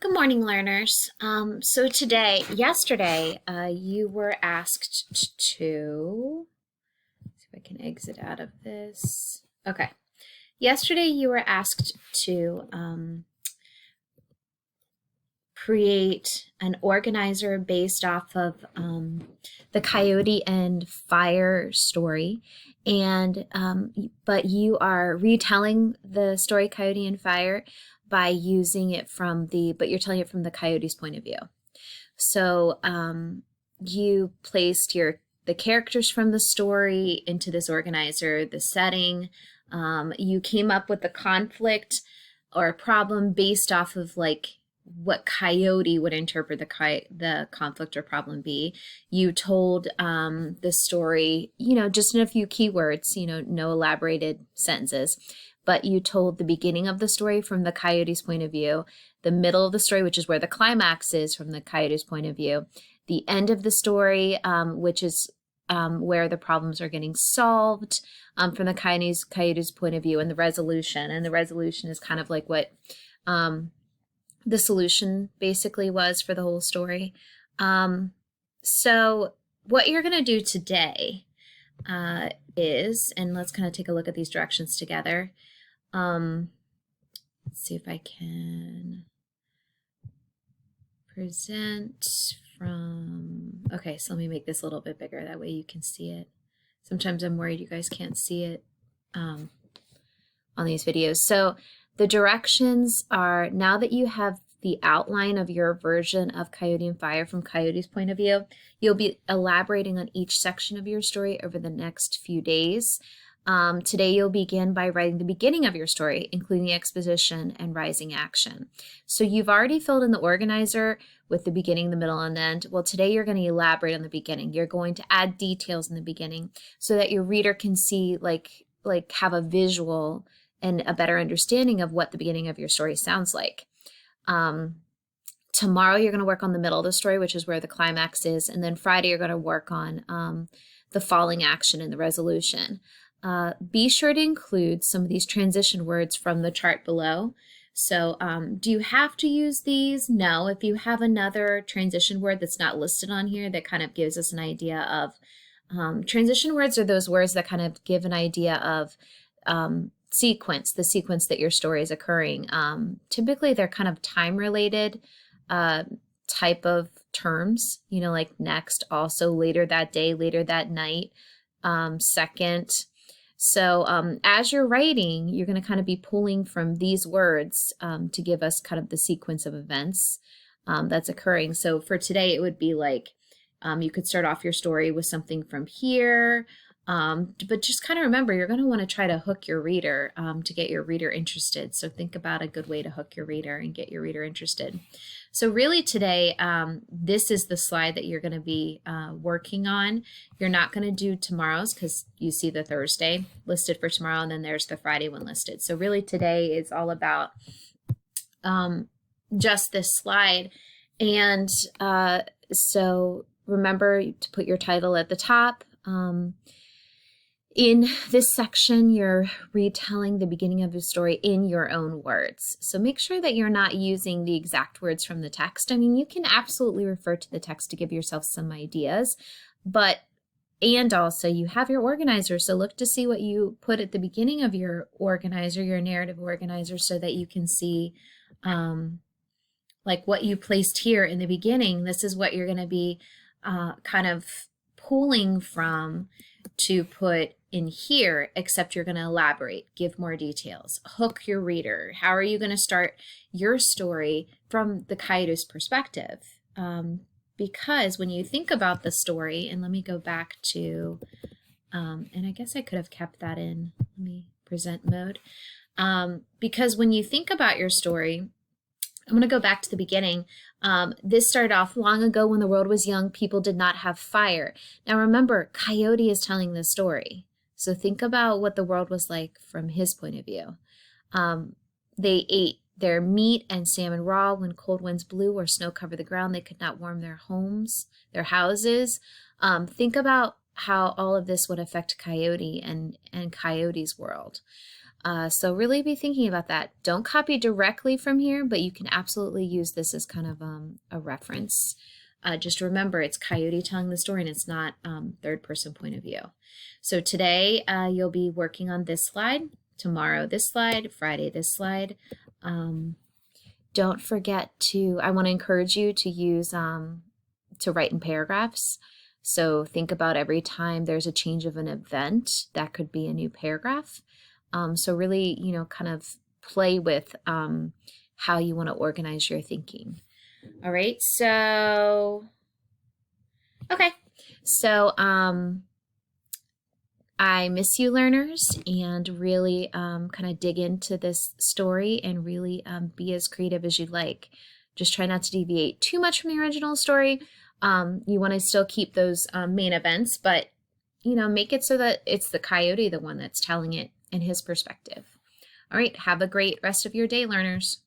Good morning, learners. Yesterday, you were asked to, see if I can exit out of this. Okay. Yesterday, you were asked to create an organizer based off of the Coyote and Fire story. But you are retelling the story Coyote and Fire by using it but you're telling it from the Coyote's point of view. So you placed the characters from the story into this organizer, the setting. You came up with a conflict or a problem based off of what Coyote would interpret the conflict or problem be. You told the story, just in a few keywords, no elaborated sentences, but you told the beginning of the story from the Coyote's point of view, the middle of the story, which is where the climax is from the Coyote's point of view, the end of the story, which is where the problems are getting solved from the Coyote's point of view, and the resolution. And the resolution is kind of like what the solution basically was for the whole story. So what you're going to do today is, and let's kind of take a look at these directions together. Let's see if I can present from, okay, so let me make this a little bit bigger. That way you can see it. Sometimes I'm worried you guys can't see it on these videos. So the directions are, now that you have the outline of your version of Coyote and Fire from Coyote's point of view, you'll be elaborating on each section of your story over the next few days. Today you'll begin by writing the beginning of your story, including the exposition and rising action. So you've already filled in the organizer with the beginning, the middle, and the end. Well, today you're going to elaborate on the beginning. You're going to add details in the beginning so that your reader can see, have a visual and a better understanding of what the beginning of your story sounds like. Tomorrow you're going to work on the middle of the story, which is where the climax is, and then Friday you're going to work on the falling action and the resolution. Be sure to include some of these transition words from the chart below. So do you have to use these? No. If you have another transition word that's not listed on here that kind of gives us an idea of, transition words are those words that kind of give an idea of the sequence that your story is occurring. Typically they're kind of time related type of terms, like next, also, later that day, later that night, second. So as you're writing, you're going to kind of be pulling from these words to give us kind of the sequence of events that's occurring. So for today, it would be like, you could start off your story with something from here, but just kind of remember, you're going to want to try to hook your reader to get your reader interested. So think about a good way to hook your reader and get your reader interested. So really today, this is the slide that you're going to be working on. You're not going to do tomorrow's because you see the Thursday listed for tomorrow, and then there's the Friday one listed. So really today is all about just this slide. And so remember to put your title at the top. In this section, you're retelling the beginning of the story in your own words. So make sure that you're not using the exact words from the text. I mean, you can absolutely refer to the text to give yourself some ideas, and also you have your organizer. So look to see what you put at the beginning of your organizer, your narrative organizer, so that you can see what you placed here in the beginning. This is what you're going to be kind of pulling from to put in here, except you're going to elaborate, give more details, hook your reader. How are you going to start your story from the Coyote's perspective? Because when you think about the story, and let me go back to, and I guess I could have kept that in, let me present mode. Because when you think about your story, I'm going to go back to the beginning. This started off long ago when the world was young. People did not have fire. Now remember, Coyote is telling this story. So think about what the world was like from his point of view. They ate their meat and salmon raw when cold winds blew or snow covered the ground. They could not warm their homes, their houses. Think about how all of this would affect Coyote and Coyote's world. So really be thinking about that. Don't copy directly from here, but you can absolutely use this as kind of a reference. Just remember, it's Coyote telling the story, and it's not third person point of view. So today you'll be working on this slide, tomorrow this slide, Friday this slide. Don't forget to, I want to encourage you to use, to write in paragraphs. So think about every time there's a change of an event, that could be a new paragraph. So really, kind of play with how you want to organize your thinking. All right, so, okay. So I miss you, learners, and really kind of dig into this story and really be as creative as you'd like. Just try not to deviate too much from the original story. You want to still keep those main events, but make it so that it's the Coyote, the one that's telling it in his perspective. All right, have a great rest of your day, learners.